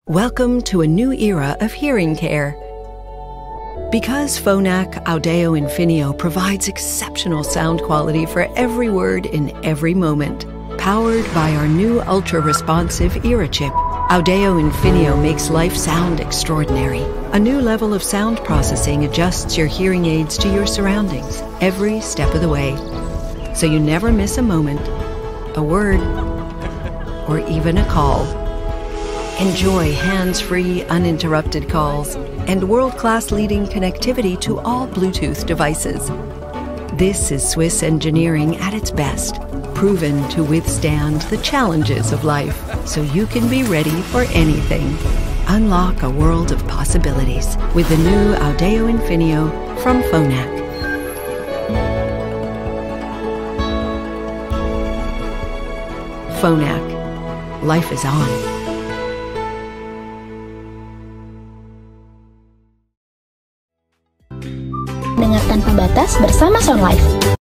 Welcome to a new era of hearing care. Because Phonak Audéo Infinio provides exceptional sound quality for every word in every moment. Powered by our new ultra-responsive era chip, Audéo Infinio makes life sound extraordinary. A new level of sound processing adjusts your hearing aids to your surroundings every step of the way, so you never miss a moment, a word, or even a call. Enjoy hands-free, uninterrupted calls and world-class leading connectivity to all Bluetooth devices. This is Swiss engineering at its best, proven to withstand the challenges of life, so you can be ready for anything. Unlock a world of possibilities with the new Audéo Infinio from Phonak. Phonak. Life is on. Dengar tanpa batas bersama Sound Life.